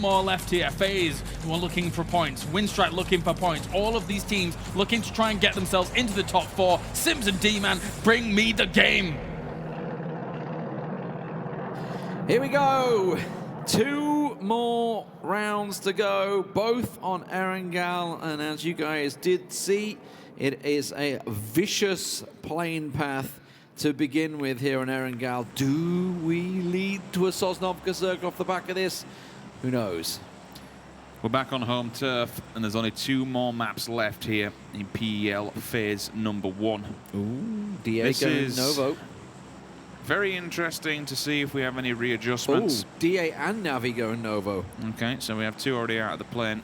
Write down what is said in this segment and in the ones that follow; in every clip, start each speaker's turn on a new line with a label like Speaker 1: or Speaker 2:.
Speaker 1: more left here. FaZe were looking for points. Winstrike looking for points. All of these teams looking to try and get themselves into the top 4. Sims and D-Man, bring me the game.
Speaker 2: Here we go. 2 more rounds to go, both on Erangel, and as you guys did see, it is a vicious plane path to begin with here on Erangel. Do we lead to a Sosnovka circle off the back of this? Who knows?
Speaker 3: We're back on home turf, and there's only 2 more maps left here in PEL Phase number 1.
Speaker 2: Ooh, DA going Novo.
Speaker 3: Very interesting to see if we have any readjustments.
Speaker 2: Ooh, DA and Navi going Novo.
Speaker 3: Okay, so we have 2 already out of the plane.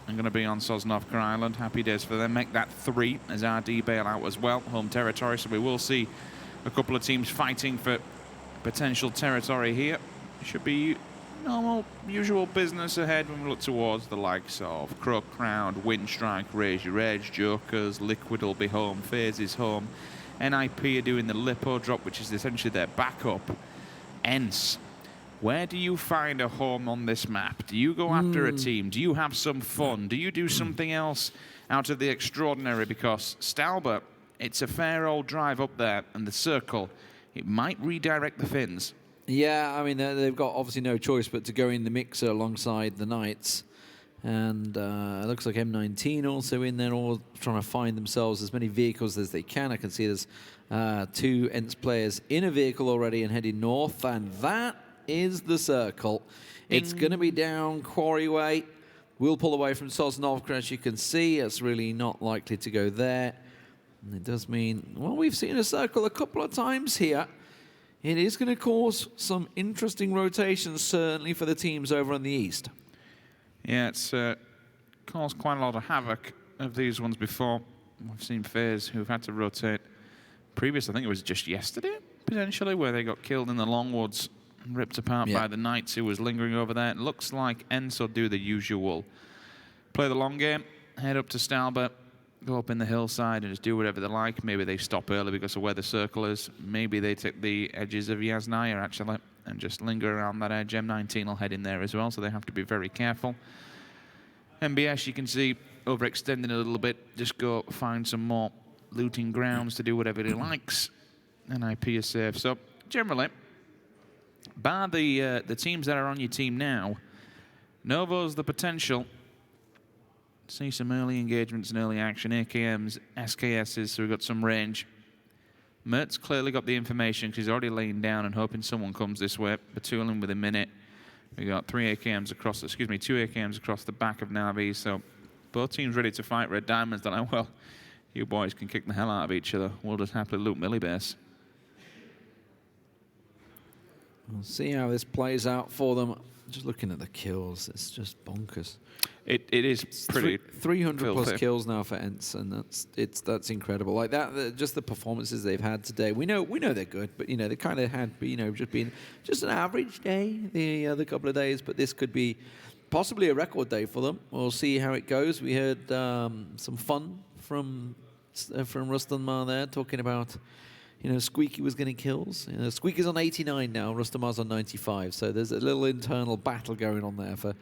Speaker 3: I'm going to be on Sosnovka Island. Happy days for them. Make that 3 as RD bail out as well. Home territory, so we will see a couple of teams fighting for potential territory here. Should be normal, usual business ahead when we look towards the likes of CrowCrowd, Winstrike, Raise Your Edge, Jokers, Liquid will be home, FaZe is home. NIP are doing the Lipo drop, which is essentially their backup. ENCE, where do you find a home on this map? Do you go after a team? Do you have some fun? Do you do something else out of the extraordinary? Because StarLadder, it's a fair old drive up there, and the circle, it might redirect the Finns.
Speaker 2: Yeah, I mean, they've got obviously no choice but to go in the mixer alongside the Knights. And it looks like M19 also in there, all trying to find themselves as many vehicles as they can. I can see there's 2 ENCE players in a vehicle already and heading north, and that is the circle. It's going to be down Quarry Way. We'll pull away from Sosnovka, as you can see. It's really not likely to go there. And it does mean, well, we've seen a circle a couple of times here. It is going to cause some interesting rotations, certainly for the teams over on the east.
Speaker 3: Yeah, it's caused quite a lot of havoc of these ones before. We've seen FaZe who've had to rotate. Previous, I think it was just yesterday, potentially, where they got killed in the Longwoods, ripped apart by the Knights who was lingering over there. It looks like ENCE will do the usual. Play the long game, head up to StarLadder, go up in the hillside and just do whatever they like. Maybe they stop early because of where the circle is. Maybe they take the edges of Yasnaya, actually, and just linger around that edge. M19 will head in there as well, so they have to be very careful. MBS, you can see, overextending a little bit. Just go find some more looting grounds to do whatever he likes. NIP is safe. So, generally, bar the teams that are on your team now, Novo's the potential. See some early engagements and early action. AKMs, SKSs, so we've got some range. Mert's clearly got the information because he's already laying down and hoping someone comes this way. Batooling with a minute. We got 2 AKMs across the back of Navi. So both teams ready to fight. Red Diamonds don't know, well, you boys can kick the hell out of each other. We'll just happily loot Millie Base.
Speaker 2: We'll see how this plays out for them. Just looking at the kills, it's just bonkers.
Speaker 3: It is pretty
Speaker 2: 300 plus kills now for ENCE, and that's incredible. Like that, just the performances they've had today. We know they're good, but you know they kind of had just been an average day the other couple of days. But this could be possibly a record day for them. We'll see how it goes. We heard some fun from Rustamar there talking about. Squeaky was getting kills. Squeaky's on 89 now. Rustamar's on 95. So there's a little internal battle going on there for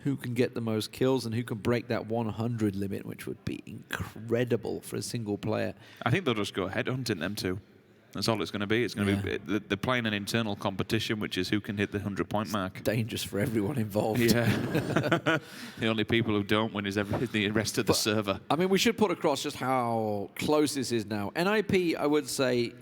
Speaker 2: who can get the most kills and who can break that 100 limit, which would be incredible for a single player.
Speaker 3: I think they'll just go headhunting them two. That's all it's going to be. It's going to be they're playing an internal competition, which is who can hit the 100-point mark.
Speaker 2: It's dangerous for everyone involved.
Speaker 3: Yeah. The only people who don't win is the rest of the server.
Speaker 2: I mean, we should put across just how close this is now. NIP, I would say,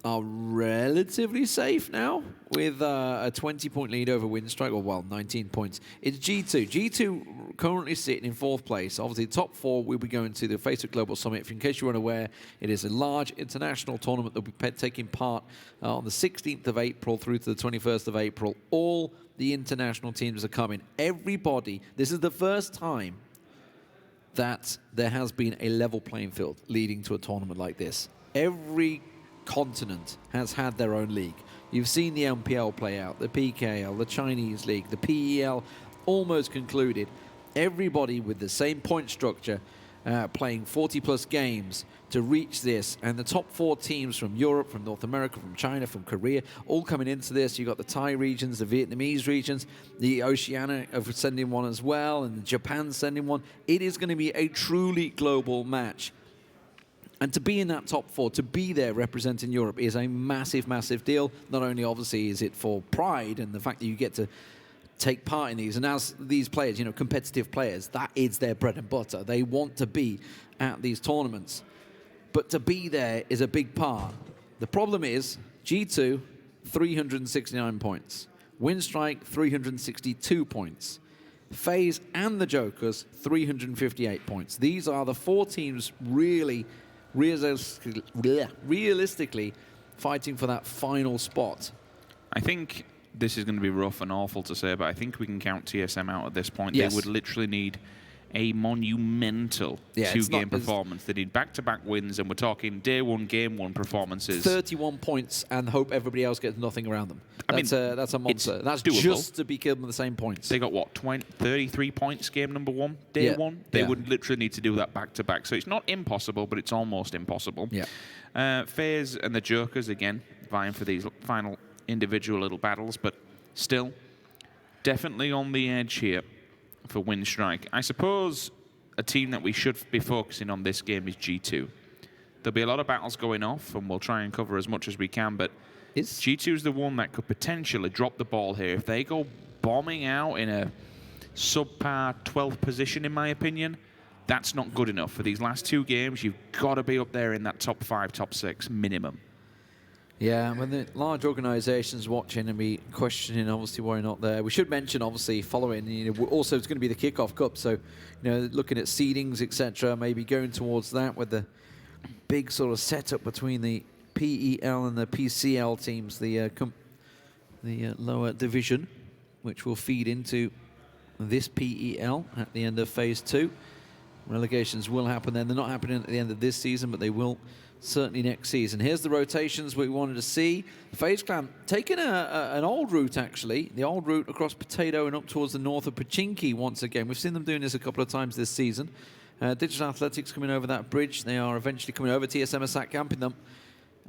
Speaker 2: are relatively safe now with a 20-point lead over Winstrike, or well, 19 points. It's G2. G2 currently sitting in 4th place. Obviously, the top 4 will be going to the FACEIT Global Summit. In case you're unaware, it is a large international tournament that will be taking part on the 16th of April through to the 21st of April. All the international teams are coming. Everybody, this is the first time that there has been a level playing field leading to a tournament like this. Every continent has had their own league. You've seen the MPL play out, the PKL, the Chinese league, the PEL almost concluded. Everybody with the same point structure playing 40-plus games to reach this. And the top 4 teams from Europe, from North America, from China, from Korea, all coming into this. You've got the Thai regions, the Vietnamese regions, the Oceania are sending one as well, and Japan sending one. It is going to be a truly global match. And to be in that top 4, to be there representing Europe is a massive, massive deal. Not only, obviously, is it for pride and the fact that you get to take part in these. And as these players, you know, competitive players, that is their bread and butter. They want to be at these tournaments. But to be there is a big part. The problem is G2, 369 points. Winstrike, 362 points. FaZe and the Jokers, 358 points. These are the 4 teams really realistically fighting for that final spot.
Speaker 3: I think this is going to be rough and awful to say, but I think we can count TSM out at this point.
Speaker 2: Yes.
Speaker 3: They would literally need a monumental 2-game performance. They need back-to-back wins, and we're talking day 1, game 1 performances.
Speaker 2: 31 points and hope everybody else gets nothing around them. That's a monster. That's
Speaker 3: doable.
Speaker 2: Just to be killed with the same points.
Speaker 3: They got, what, 33 points game number 1, day 1? They would literally need to do that back-to-back. So it's not impossible, but it's almost impossible.
Speaker 2: Yeah.
Speaker 3: FaZe and the Jokers, again, vying for these final individual little battles, but still definitely on the edge here for Winstrike. I suppose a team that we should be focusing on this game is G2. There'll be a lot of battles going off, and we'll try and cover as much as we can, but G2 is the one that could potentially drop the ball here. If they go bombing out in a subpar 12th position, in my opinion, that's not good enough. For these last 2 games, you've got to be up there in that top 5, top 6 minimum.
Speaker 2: Yeah, when the large organisations watching and be questioning, obviously, why not there. We should mention, obviously, following, you know, also it's going to be the Kickoff Cup, so, you know, looking at seedings, etc., maybe going towards that with the big sort of setup between the PEL and the PCL teams, the lower division, which will feed into this PEL at the end of Phase 2. Relegations will happen then. They're not happening at the end of this season, but they will certainly next season. Here's the rotations we wanted to see. FaZe Clan taking an old route, actually. The old route across Potato and up towards the north of Pochinki once again. We've seen them doing this a couple of times this season. Digital Athletics coming over that bridge. They are eventually coming over. TSM are sat camping them.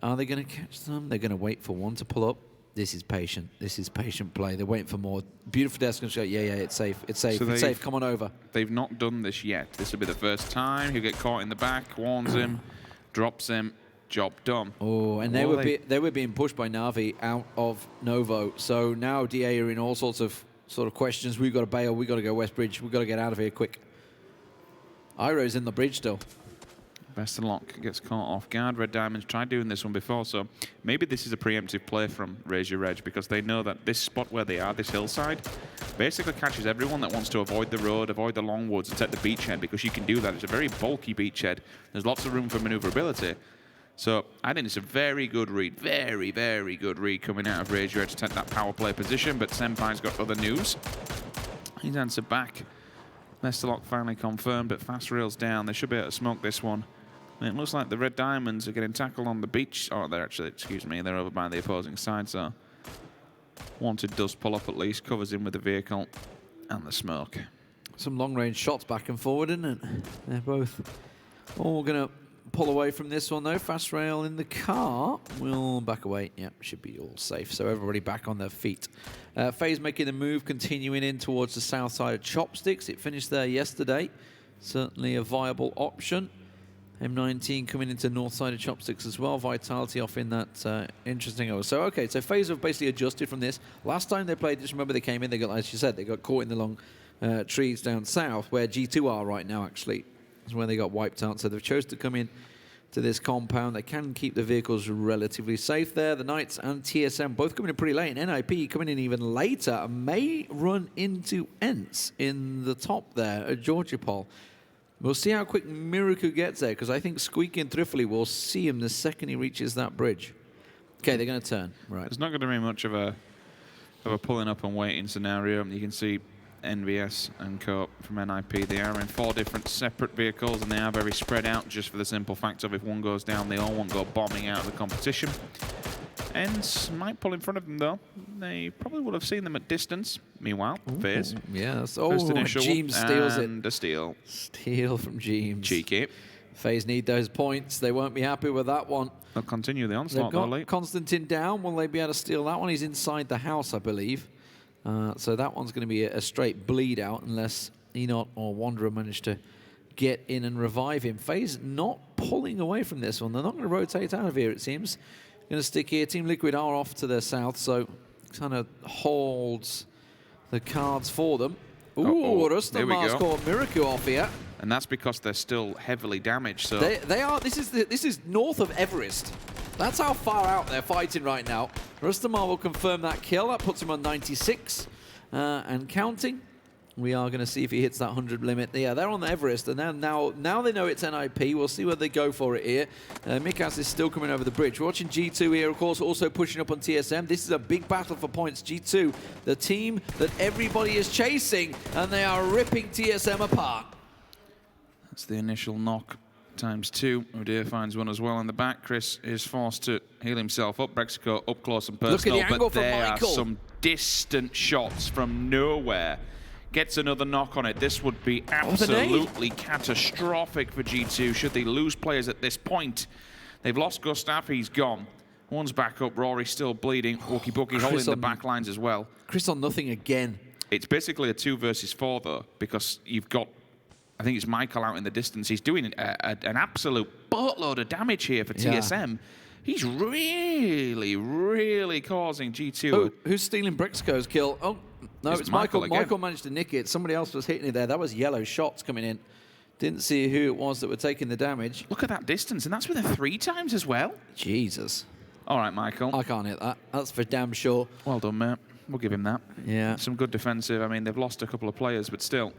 Speaker 2: Are they going to catch them? They're going to wait for one to pull up. This is patient. This is patient play. They're waiting for more. Beautiful desk going to go, yeah, it's safe. It's safe. So it's safe. Come on over.
Speaker 3: They've not done this yet. This will be the first time. He'll get caught in the back, warns him, drops him, job done.
Speaker 2: Oh, and they were being pushed by Na'Vi out of Novo. So now DA are in all sorts of questions. We've got to bail. We've got to go West Bridge. We've got to get out of here quick. Iro's in the bridge still.
Speaker 3: Best of luck, gets caught off guard. Red Diamonds tried doing this one before, so maybe this is a preemptive play from Raise Your Reg, because they know that this spot where they are, this hillside, basically catches everyone that wants to avoid the road, avoid the long woods, and take the beachhead, because you can do that. It's a very bulky beachhead. There's lots of room for maneuverability. So I think it's a very good read, very, very good read coming out of Raise Your Reg to take that power play position, but Senpai's got other news. He's answered back. Best of luck finally confirmed, but fast rails down. They should be able to smoke this one. And it looks like the Red Diamonds are getting tackled on the beach. Oh, they're actually, excuse me, they're over by the opposing side, so Wanted does pull up at least, covers him with the vehicle and the smoke.
Speaker 2: Some long-range shots back and forward, isn't it? They're both all going to pull away from this one, though. Fast rail in the car will back away. Yep, should be all safe. So everybody back on their feet. FaZe making the move, continuing in towards the south side of Chopsticks. It finished there yesterday. Certainly a viable option. M19 coming into north side of Chopsticks as well. Vitality off in that interesting over. So, okay, so FaZe have basically adjusted from this. Last time they played, just remember they came in, they got, as you said, they got caught in the long trees down south, where G2 are right now, actually. That's where they got wiped out. So they've chosen to come in to this compound. They can keep the vehicles relatively safe there. The Knights and TSM both coming in pretty late. NIP coming in even later. May run into ENCE in the top there at Georgia Pol. We'll see how quick Miraku gets there, because I think Squeaky and Thriffley will see him the second he reaches that bridge. Okay, they're going to turn. Right.
Speaker 3: There's not going to be much of a pulling up and waiting scenario. You can see NVS and Corp from NIP. They are in 4 different separate vehicles, and they are very spread out, just for the simple fact of if one goes down, they all won't go bombing out of the competition. ENCE might pull in front of them, though. They probably would have seen them at distance. Meanwhile, FaZe.
Speaker 2: Yes.
Speaker 3: First initial
Speaker 2: Jeems steals it.
Speaker 3: and a steal.
Speaker 2: Steal from Jeems.
Speaker 3: Cheeky.
Speaker 2: FaZe need those points. They won't be happy with that one.
Speaker 3: They'll continue the
Speaker 2: They've
Speaker 3: onslaught, though,
Speaker 2: got
Speaker 3: late.
Speaker 2: Constantine down. Will they be able to steal that one? He's inside the house, I believe. So that one's going to be a straight bleed out unless Enoch or Wanderer manage to get in and revive him. FaZe not pulling away from this one. They're not going to rotate out of here, it seems. Going to stick here. Team Liquid are off to the south, so kind of holds the cards for them. Ooh, Rustamar's caught Miraku off here.
Speaker 3: And that's because they're still heavily damaged. So
Speaker 2: They are. This is north of Everest. That's how far out they're fighting right now. Rustamar will confirm that kill. That puts him on 96 and counting. We are going to see if he hits that 100 limit. Yeah, they're on the Everest, and now they know it's NIP. We'll see where they go for it here. Mikas is still coming over the bridge. We're watching G2 here, of course, also pushing up on TSM. This is a big battle for points. G2, the team that everybody is chasing, and they are ripping TSM apart.
Speaker 3: that's the initial knock ×2. Udyr finds one as well in the back. Chris is forced to heal himself up. Brexico up close and personal.
Speaker 2: Look at the angle
Speaker 3: but
Speaker 2: from
Speaker 3: there
Speaker 2: Michael.
Speaker 3: are some distant shots from nowhere. Gets another knock on it. This would be absolutely catastrophic for G2 should they lose players at this point. They've lost Gustav, he's gone. One's back up, Rory still bleeding. Wookie Bookie holding the back lines as well.
Speaker 2: Chris on nothing again.
Speaker 3: It's basically a 2 versus 4 though, because you've got, I think it's Michael out in the distance. He's doing an absolute boatload of damage here for TSM. He's really, really causing G2.
Speaker 2: Oh, who's stealing Brexico's kill? Oh, no, it's Michael.
Speaker 3: again.
Speaker 2: Michael managed to nick it. Somebody else was hitting it there. That was yellow shots coming in. Didn't see who it was that were taking the damage.
Speaker 3: Look at that distance, and that's with a 3 times as well.
Speaker 2: Jesus.
Speaker 3: All right, Michael.
Speaker 2: I can't hit that. That's for damn sure.
Speaker 3: Well done, mate. We'll give him that.
Speaker 2: Yeah.
Speaker 3: Some good defensive. I mean, they've lost a couple of players, but still,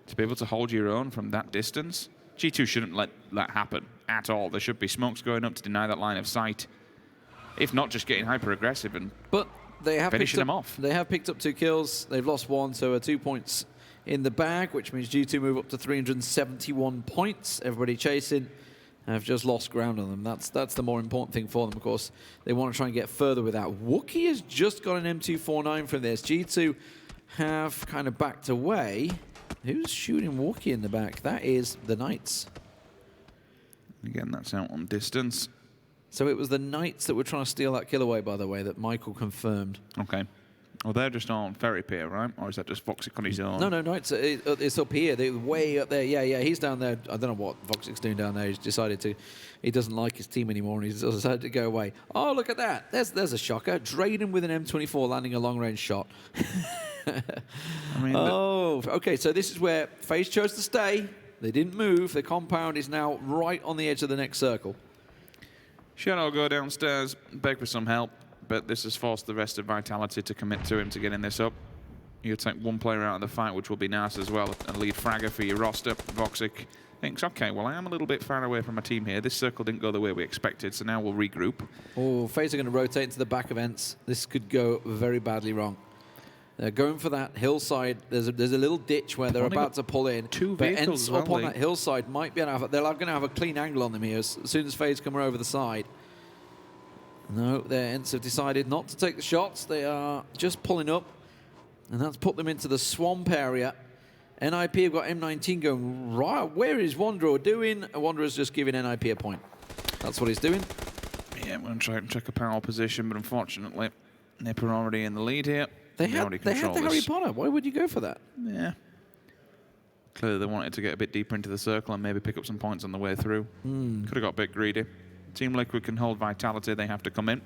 Speaker 3: to be able to hold your own from that distance, G2 shouldn't let that happen at all. There should be smokes going up to deny that line of sight. If not, just getting hyper-aggressive and
Speaker 2: they have
Speaker 3: finishing them off.
Speaker 2: They have picked up 2 kills. They've lost 1, so 2 points in the bag, which means G2 move up to 371 points. Everybody chasing have just lost ground on them. That's the more important thing for them, of course. They want to try and get further with that. Wookie has just got an M249 from this. G2 have kind of backed away. Who's shooting Wookie in the back? That is the Knights.
Speaker 3: Again, that's out on distance.
Speaker 2: So it was the Knights that were trying to steal that kill away, by the way, that Michael confirmed.
Speaker 3: Okay. Well, they're just on Ferry Pier, right? Or is that just Voxic on his own?
Speaker 2: No, Knights, it's up here. They're way up there. Yeah, he's down there. I don't know what Voxic's doing down there. He's decided to, he doesn't like his team anymore, and he's decided to go away. Oh, look at that. There's a shocker. Drayden with an M24 landing a long-range shot.
Speaker 3: I mean,
Speaker 2: okay, so this is where FaZe chose to stay. They didn't move. The compound is now right on the edge of the next circle.
Speaker 3: Shadow will go downstairs, beg for some help, but this has forced the rest of Vitality to commit to him to getting this up. You take one player out of the fight, which will be Natus as well, and lead fragger for your roster. Voxic thinks, okay, well, I am a little bit far away from my team here. This circle didn't go the way we expected, so now we'll regroup.
Speaker 2: Oh, FaZe are going to rotate into the back of ENCE. This could go very badly wrong. They're going for that hillside. There's a little ditch where they're about to pull in.
Speaker 3: 2
Speaker 2: but
Speaker 3: vehicles
Speaker 2: ENCE up on that hillside might be able to they're going to have a clean angle on them here as soon as FaZe come over the side. No, their ENCE have decided not to take the shots. They are just pulling up, and that's put them into the swamp area. NIP have got M19 going right. Where is Wanderer doing? Wanderer's just giving NIP a point. That's what he's doing.
Speaker 3: Yeah, we're going to try and check a power position, but unfortunately, Nip are already in the lead here.
Speaker 2: They had the Harry Potter. Why would you go for that?
Speaker 3: Yeah. Clearly they wanted to get a bit deeper into the circle and maybe pick up some points on the way through. Could have got a bit greedy. Team Liquid can hold Vitality. They have to come in.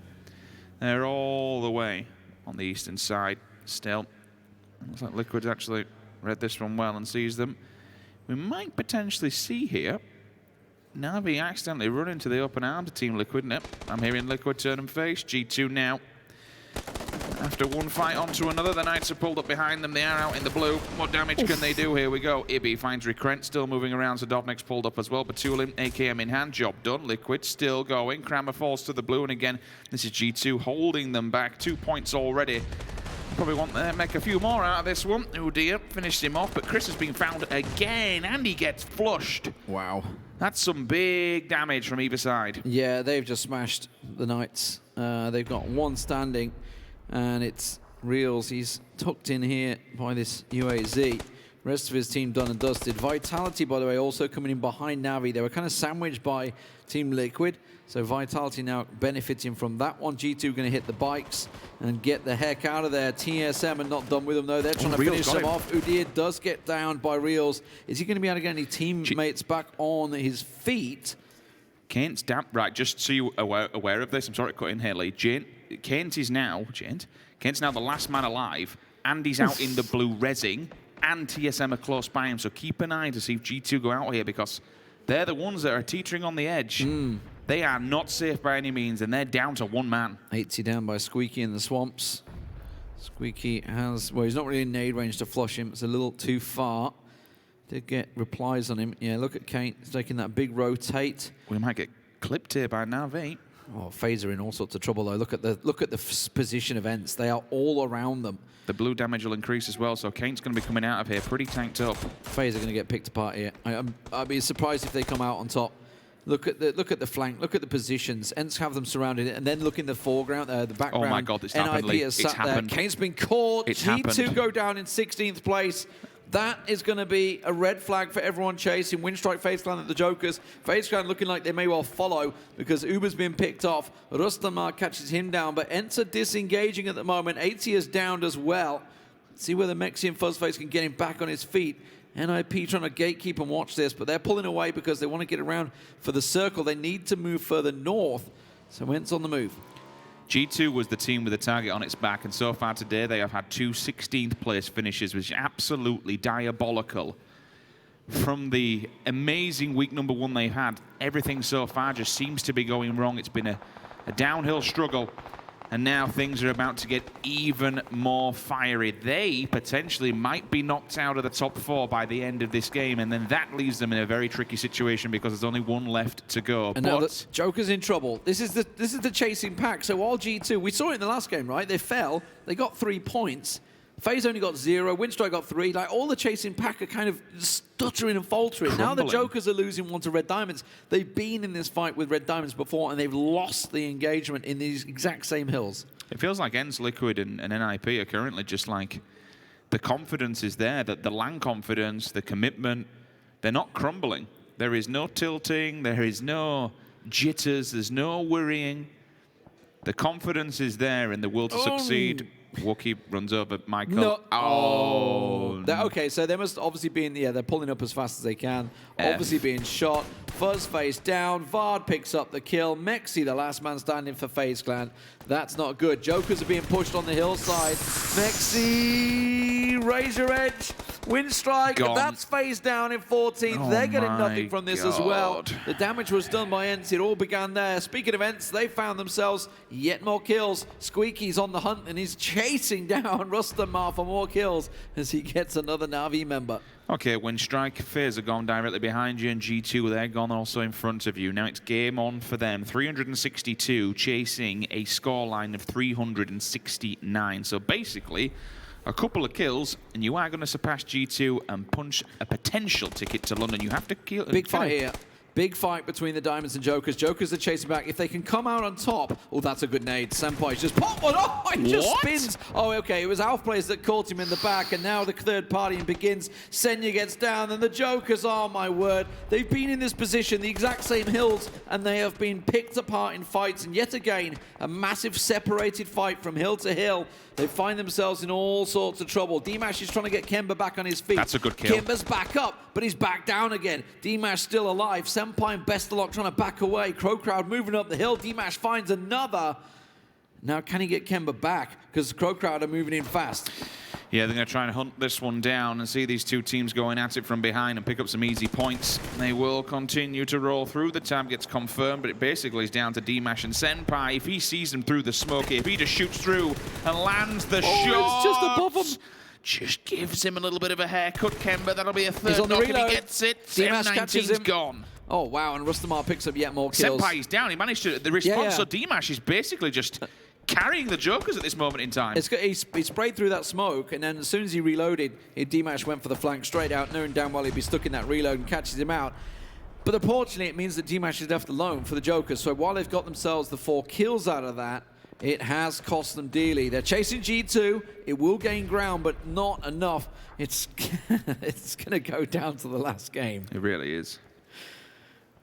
Speaker 3: They're all the way on the eastern side still. Looks like Liquid's actually read this one well and sees them. We might potentially see here Navi accidentally run into the open arms of Team Liquid. Yep, I'm hearing Liquid turn and face. G2 now. After one fight onto another, the Knights are pulled up behind them. They are out in the blue. What damage can they do? Here we go. Ibi finds Recrent, still moving around. Zadovnik's pulled up as well. Batulin, AKM in hand. Job done. Liquid still going. Kramer falls to the blue. And again, this is G2 holding them back. 2 points already. Probably want to make a few more out of this one. Oh dear, finished him off, but Chris has been found again, and he gets flushed.
Speaker 2: Wow.
Speaker 3: That's some big damage from either side.
Speaker 2: Yeah, they've just smashed the Knights. They've got one standing, and it's Reels. He's tucked in here by this UAZ. Rest of his team done and dusted. Vitality, by the way, also coming in behind Navi. They were kind of sandwiched by Team Liquid. So Vitality now benefiting from that one. G2 going to hit the bikes and get the heck out of there. TSM are not done with them, though. They're trying to finish them off. Udyr does get down by Reels. Is he going to be able to get any teammates back on his feet?
Speaker 3: Kane's down. Right, just so you're aware of this, I'm sorry to cut in here, Lee. Kane's now the last man alive, and he's out in the blue rezzing, and TSM are close by him. So keep an eye to see if G2 go out here, because they're the ones that are teetering on the edge. They are not safe by any means, and they're down to one man.
Speaker 2: 80 down by Squeaky in the swamps. Squeaky has, well, he's not really in nade range to flush him. It's a little too far. Did get replies on him. Yeah, look at Kane. He's taking that big rotate.
Speaker 3: We might get clipped here by Navi.
Speaker 2: Oh, FaZe are in all sorts of trouble, though. Look at the position of ENCE. They are all around them.
Speaker 3: The blue damage will increase as well, so Kane's going to be coming out of here pretty tanked up.
Speaker 2: FaZe are going to get picked apart here. I'd be surprised if they come out on top. Look at the flank. Look at the positions. ENCE have them surrounded, and then look in the foreground, the background.
Speaker 3: Oh my God, it's happened, Lee.
Speaker 2: has sat there. Kane's been caught. G2 go down in 16th place. That is going to be a red flag for everyone chasing. Winstrike, FaZe Clan at the Jokers. FaZe Clan looking like they may well follow because Uber's been picked off. Rustamar catches him down, but ENCE are disengaging at the moment. 80 is downed as well. See whether Mexi and Fuzzface can get him back on his feet. NIP trying to gatekeep and watch this, but they're pulling away because they want to get around for the circle. They need to move further north, so ENCE on the move.
Speaker 3: G2 was the team with the target on its back, and so far today they have had two 16th place finishes, which is absolutely diabolical. From the amazing week number 1 they've had, everything so far just seems to be going wrong. It's been a downhill struggle, and now things are about to get even more fiery. They potentially might be knocked out of the top 4 by the end of this game, and then that leaves them in a very tricky situation because there's only one left to go.
Speaker 2: And now the Joker's in trouble. This is the chasing pack. So while G2, we saw it in the last game, right? They fell. They got 3 points. FaZe only got 0. Winstrike got 3. Like, all the chasing pack are kind of stuttering and faltering. Now the Jokers are losing one to Red Diamonds. They've been in this fight with Red Diamonds before, and they've lost the engagement in these exact same hills.
Speaker 3: It feels like ENCE, Liquid, and NIP are currently just like, the confidence is there, that the LAN confidence, the commitment, they're not crumbling. There is no tilting, there is no jitters, there's no worrying. The confidence is there and the will to succeed. Wookie runs over Michael.
Speaker 2: No.
Speaker 3: Oh.
Speaker 2: Okay, so they must obviously be in the air. They're pulling up as fast as they can. Obviously being shot. Fuzzface down. Vard picks up the kill. Mexi, the last man standing for FaZe Clan. That's not good. Jokers are being pushed on the hillside. Mexi, Razor Edge, Winstrike. That's FaZe down in 14th.
Speaker 3: Oh,
Speaker 2: they're getting nothing from this as well.
Speaker 3: God.
Speaker 2: The damage was done by ENCE. It all began there. Speaking of ENCE, they found themselves yet more kills. Squeaky's on the hunt and he's chasing down Rustamar for more kills as he gets another Na'Vi member.
Speaker 3: Okay, Winstrike, FaZe are gone directly behind you, and G2, they're gone also in front of you. Now it's game on for them. 362, chasing a scoreline of 369. So basically, a couple of kills, and you are going to surpass G2 and punch a potential ticket to London. You have to kill...
Speaker 2: Big fight here. Big fight between the Diamonds and Jokers. Jokers are chasing back. If they can come out on top... Oh, that's a good nade. Senpai just popped one. Oh, he just spins. Oh, okay. It was Alf players that caught him in the back, and now the third party begins. Senya gets down, and the Jokers, oh my word. They've been in this position, the exact same hills, and they have been picked apart in fights. And yet again, a massive separated fight from hill to hill. They find themselves in all sorts of trouble. D-Mash is trying to get Kemba back on his feet.
Speaker 3: That's a good kill.
Speaker 2: Kemba's back up, but he's back down again. D-Mash still alive. Senpai and Bestalok trying to back away. CrowCrowd moving up the hill. D-Mash finds another. Now, can he get Kemba back? Because CrowCrowd are moving in fast.
Speaker 3: Yeah, they're going to try and hunt this one down and see these two teams going at it from behind and pick up some easy points. They will continue to roll through. The tab gets confirmed, but it basically is down to D-Mash and Senpai. If he sees them through the smoke, if he just shoots through and lands the shot,
Speaker 2: it's just above him.
Speaker 3: Just gives him a little bit of a haircut, Kemba. That'll be a third
Speaker 2: on the
Speaker 3: knock if
Speaker 2: reload.
Speaker 3: he gets it.
Speaker 2: D-Mash catches him.
Speaker 3: Gone.
Speaker 2: Oh, wow, and Rustamar picks up yet more kills.
Speaker 3: Senpai's down. He managed to... The response of D-Mash is basically just carrying the Jokers at this moment in time.
Speaker 2: He sprayed through that smoke, and then as soon as he reloaded, D-Mash went for the flank straight out, knowing damn well he'd be stuck in that reload, and catches him out. But unfortunately, it means that D-Mash is left alone for the Jokers. So while they've got themselves the 4 kills out of that, it has cost them dearly. They're chasing G2. It will gain ground, but not enough. It's it's going to go down to the last game.
Speaker 3: It really is.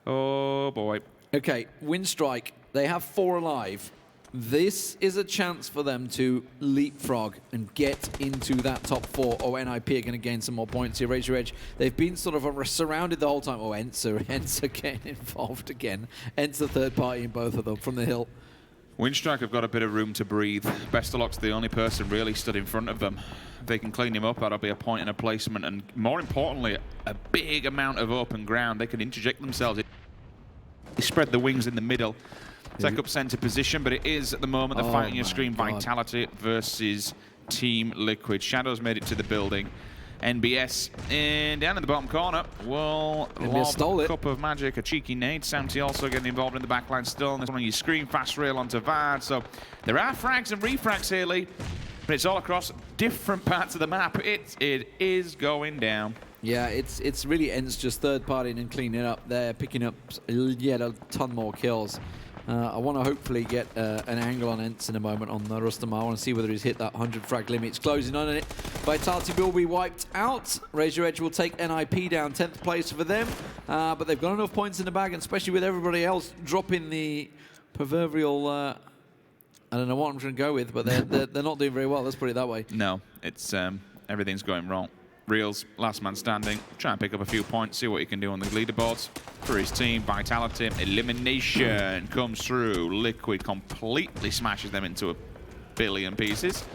Speaker 3: Oh, boy.
Speaker 2: Okay, Winstrike. They have 4 alive. This is a chance for them to leapfrog and get into that top 4. Oh, NIP are going to gain some more points here. Razor Edge, they've been sort of surrounded the whole time. Oh, ENCE getting involved again. ENCE third party in both of them from the hill.
Speaker 3: Winstrike have got a bit of room to breathe. Bestelok's the only person really stood in front of them. If they can clean him up, that'll be a point and a placement, and more importantly, a big amount of open ground. They can interject themselves. They spread the wings in the middle, take up center position, but it is at the moment the fight on your screen, Vitality versus Team Liquid. Shadows made it to the building. NBS and down in the bottom corner will lob a cup of magic, a cheeky nade. Samty also getting involved in the backline still. And this one on your screen, fast rail onto VAD. So there are frags and refrags here, Lee, but it's all across different parts of the map. It is going down.
Speaker 2: Yeah, it's really ENCE just third partying and cleaning up there, picking up yet a ton more kills. I want to hopefully get an angle on ENCE in a moment on Rustam. I want to see whether he's hit that 100 frag limit. It's closing on it. Vitality will be wiped out. Razor Edge will take NIP down, 10th place for them. But they've got enough points in the bag, and especially with everybody else dropping the proverbial... I don't know what I'm trying to go with, but they're not doing very well. Let's put it that way.
Speaker 3: No, it's everything's going wrong. Reals, last man standing, try and pick up a few points, see what he can do on the leaderboards for his team. Vitality, elimination comes through. Liquid completely smashes them into a billion pieces.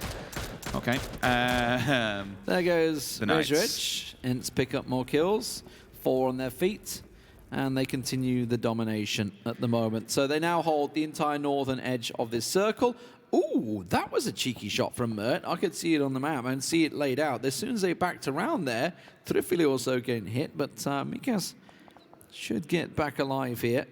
Speaker 3: Okay.
Speaker 2: There goes
Speaker 3: the
Speaker 2: Razor
Speaker 3: Knights.
Speaker 2: Edge. ENCE pick up more kills, 4 on their feet, and they continue the domination at the moment. So they now hold the entire northern edge of this circle. Ooh, that was a cheeky shot from Mert. I could see it on the map and see it laid out. As soon as they backed around there, Trifili also getting hit, but Mikas should get back alive here.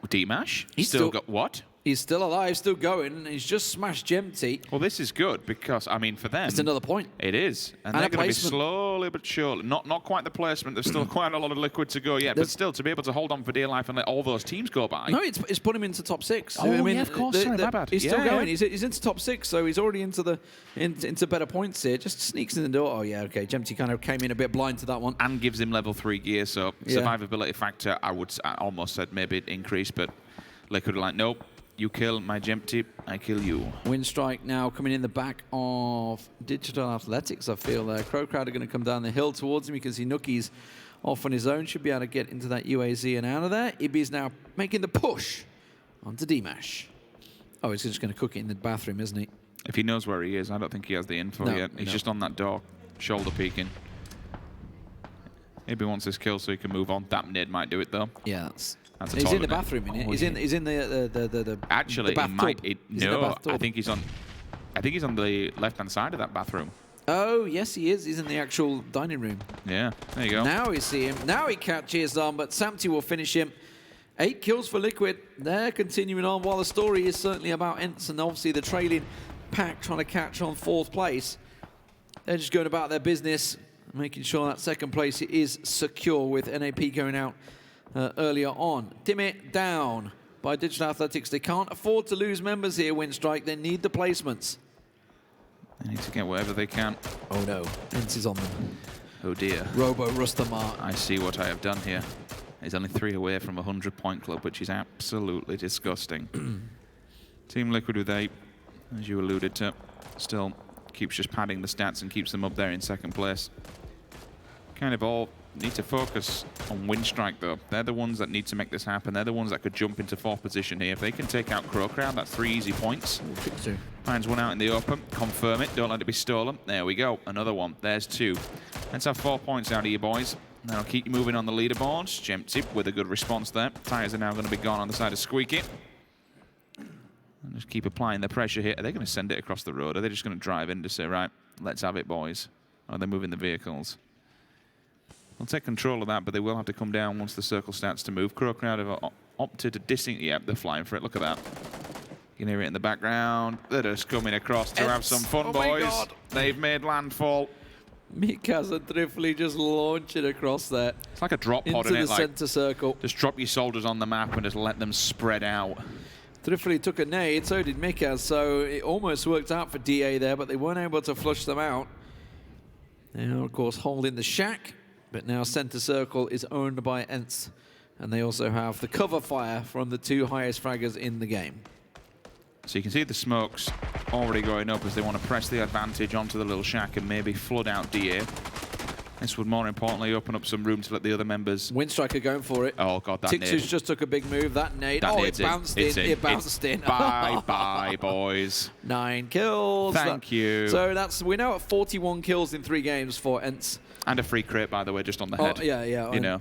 Speaker 3: D-Mash?
Speaker 2: He's
Speaker 3: still got what?
Speaker 2: He's still alive, still going, and he's just smashed Gemty.
Speaker 3: Well, this is good because, I mean, for them...
Speaker 2: It's another point.
Speaker 3: It is. And they're going to be slowly but surely. Not quite the placement. There's still quite a lot of Liquid to go yet, but still, to be able to hold on for dear life and let all those teams go by...
Speaker 2: No, it's put him into top 6.
Speaker 3: Oh, I mean, yeah, of course. Sorry, my bad.
Speaker 2: He's still going. He's into top 6, so he's already into better points here. Just sneaks in the door. Oh, yeah, okay. Gemty kind of came in a bit blind to that one.
Speaker 3: And gives him level 3 gear, so survivability factor, I almost said maybe it increased, but Liquid are like, nope. You kill my Gemty, I kill you.
Speaker 2: Winstrike now coming in the back of Digital Athletics, I feel. CrowCrowd are going to come down the hill towards him because Inuki's off on his own. Should be able to get into that UAZ and out of there. Ibby's now making the push onto D-Mash. Oh, he's just going to cook it in the bathroom, isn't he?
Speaker 3: If he knows where he is, I don't think he has the info yet. He's just on that door, shoulder peeking. Maybe wants this kill so he can move on. That nid might do it, though.
Speaker 2: Yeah,
Speaker 3: he's
Speaker 2: in the bathroom, isn't he? He's in the
Speaker 3: Actually,
Speaker 2: the
Speaker 3: he might. No, I think he's on the left-hand side of that bathroom.
Speaker 2: Oh, yes, he is. He's in the actual dining room.
Speaker 3: Yeah, there you go.
Speaker 2: Now we see him. Now he catches on, but Samty will finish him. 8 kills for Liquid. They're continuing on, while the story is certainly about ENCE and obviously the trailing pack trying to catch on 4th place. They're just going about their business, making sure that 2nd place is secure with NAP going out earlier on. Dimit down by Digital Athletics. They can't afford to lose members here, Winstrike. They need the placements.
Speaker 3: They need to get whatever they can.
Speaker 2: Oh no, ENCE is on them.
Speaker 3: Oh dear.
Speaker 2: Robo Rustamar.
Speaker 3: I see what I have done here. He's only 3 away from a 100-point club, which is absolutely disgusting. Team Liquid with 8, as you alluded to, still keeps just padding the stats and keeps them up there in 2nd place. Kind of all need to focus on Winstrike, though. They're the ones that need to make this happen. They're the ones that could jump into 4th position here. If they can take out CrowCrowd, that's 3 easy points. Finds one out in the open. Confirm it. Don't let it be stolen. There we go. Another one. There's 2. Let's have 4 points out of you, boys. Now keep you moving on the leaderboards. Gemty with a good response there. Tires are now going to be gone on the side of Squeaky. And just keep applying the pressure here. Are they going to send it across the road? Are they just going to drive in to say, right, let's have it, boys? Or are they moving the vehicles? They'll take control of that, but they will have to come down once the circle starts to move. CrowCrowd have opted to dissing. Yeah, they're flying for it. Look at that. You can hear it in the background. They're just coming across to have some fun, boys.
Speaker 2: God.
Speaker 3: They've made landfall.
Speaker 2: Mikaz and Thrifley just launch it across there.
Speaker 3: It's like a drop pod,
Speaker 2: into
Speaker 3: isn't
Speaker 2: the
Speaker 3: it?
Speaker 2: center circle.
Speaker 3: Just drop your soldiers on the map and just let them spread out.
Speaker 2: Thrifley took a nade, so did Mikaz, so it almost worked out for DA there, but they weren't able to flush them out. Now, of course, holding the shack, but now center circle is owned by ENCE, and they also have the cover fire from the 2 highest fraggers in the game.
Speaker 3: So you can see the smokes already going up as they want to press the advantage onto the little shack and maybe flood out DA. This would more importantly open up some room to let the other members...
Speaker 2: Winstrike are going for it.
Speaker 3: Oh, God, that
Speaker 2: Tixus
Speaker 3: nade.
Speaker 2: just took a big move. That nade.
Speaker 3: That
Speaker 2: Oh, it
Speaker 3: nade's in.
Speaker 2: bounced
Speaker 3: It's
Speaker 2: in. It bounced in.
Speaker 3: Bye-bye, boys.
Speaker 2: 9 kills.
Speaker 3: Thank you.
Speaker 2: So we're now at 41 kills in 3 games for ENCE.
Speaker 3: And a free crate, by the way, just on the head.
Speaker 2: Oh, yeah, yeah.
Speaker 3: You know,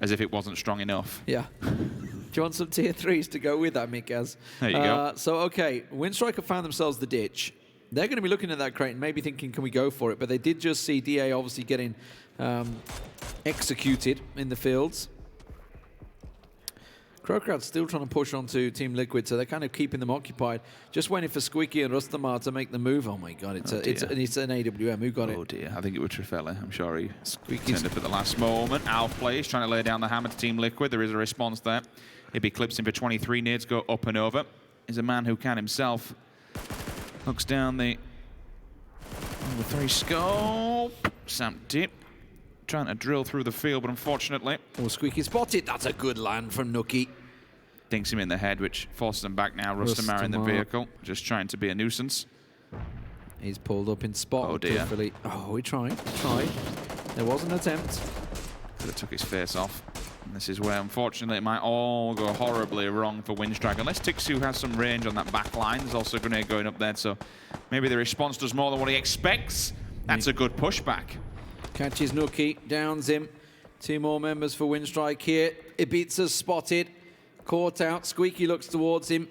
Speaker 3: as if it wasn't strong enough.
Speaker 2: Yeah. Do you want some tier 3s to go with that, Mikaz?
Speaker 3: There you go.
Speaker 2: So, okay, Winstrike have found themselves the ditch. They're going to be looking at that crate and maybe thinking, can we go for it? But they did just see DA obviously getting executed in the fields. CrowCrowd's still trying to push onto Team Liquid, so they're kind of keeping them occupied. Just waiting for Squeaky and Rustamar to make the move. Oh my God, it's an AWM. Who got it?
Speaker 3: Oh dear, I think it was Trefella. I'm sure he
Speaker 2: Squeaky's
Speaker 3: turned up at the last moment. Alf plays, trying to lay down the hammer to Team Liquid. There is a response there. He'd be clips in for 23. Nades go up and over. He's a man who can himself. Looks down the 3 scope. Sam Dip. Trying to drill through the field, but unfortunately...
Speaker 2: Oh, Squeaky spotted. That's a good land from Nookie.
Speaker 3: Dinks him in the head, which forces him back now. Rustamar in the vehicle, just trying to be a nuisance.
Speaker 2: He's pulled up in spot.
Speaker 3: Oh, dear.
Speaker 2: Oh, he tried. There was an attempt.
Speaker 3: Could have took his face off. And this is where, unfortunately, it might all go horribly wrong for Winstrike. Unless Tixu has some range on that back line. There's also a grenade going up there, so maybe the response does more than what he expects. That's a good pushback.
Speaker 2: Catches Nookie, downs him. 2 more members for Winstrike here. Ibiza's spotted. Caught out. Squeaky looks towards him.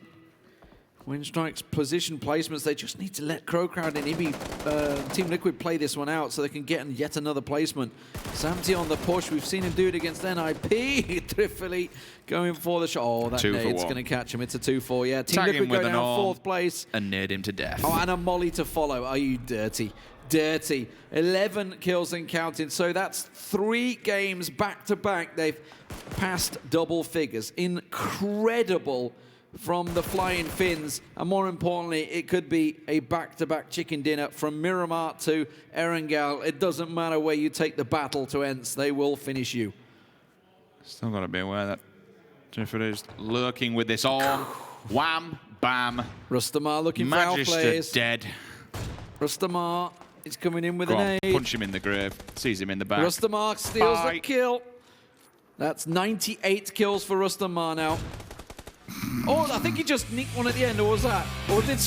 Speaker 2: Winstrike's position placements, they just need to let CrowCrowd and Team Liquid play this one out so they can get yet another placement. Samty on the push. We've seen him do it against NIP. Trifley going for the shot. Oh, that nade's going to catch him. It's a 2-4. Yeah, Team Liquid go down 4th place.
Speaker 3: And nade him to death.
Speaker 2: Oh, and a molly to follow. Are you dirty? Dirty. 11 kills and counting. So that's 3 games back-to-back. They've passed double figures. Incredible from the Flying Finns. And more importantly, it could be a back-to-back chicken dinner from Miramar to Erangel. It doesn't matter where you take the battle to ENCE. They will finish you.
Speaker 3: Still got to be aware that Jeffrey is lurking with this on. Wham, bam.
Speaker 2: Rustamar looking for outplays.
Speaker 3: dead.
Speaker 2: Rustamar is coming in with
Speaker 3: Go
Speaker 2: an
Speaker 3: on,
Speaker 2: aid.
Speaker 3: punch him in the grave. Sees him in the back.
Speaker 2: Rustamar steals the kill. That's 98 kills for Rustamar now. Oh, I think he just nicked one at the end, or was that? Or did